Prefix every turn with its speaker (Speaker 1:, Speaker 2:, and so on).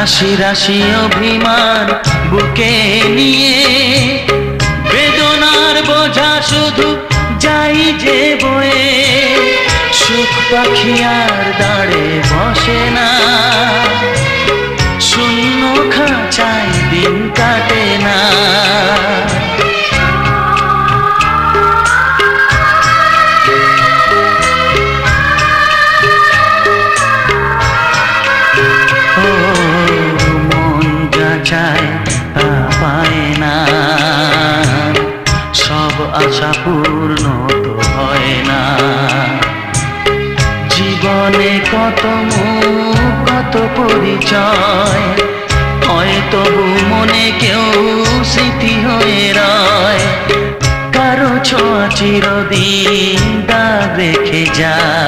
Speaker 1: রাশি রাশি অভিমান বুকে নিয়ে বেদনার বোঝা শুধু যাই যে বয়ে সুখ পাখি আর দাঁড়ে বসে না শূন্য খাঁচায় দিন কাটে না চায় তা পায় না সব আশা পূর্ণ তো হয় না জীবনে কত মুখ কত পরিচয় হয় তবু মনে কেউ স্মৃতি হয়ে রয় কারো ছোঁয়া চিরদিন দাগ রেখে যায়।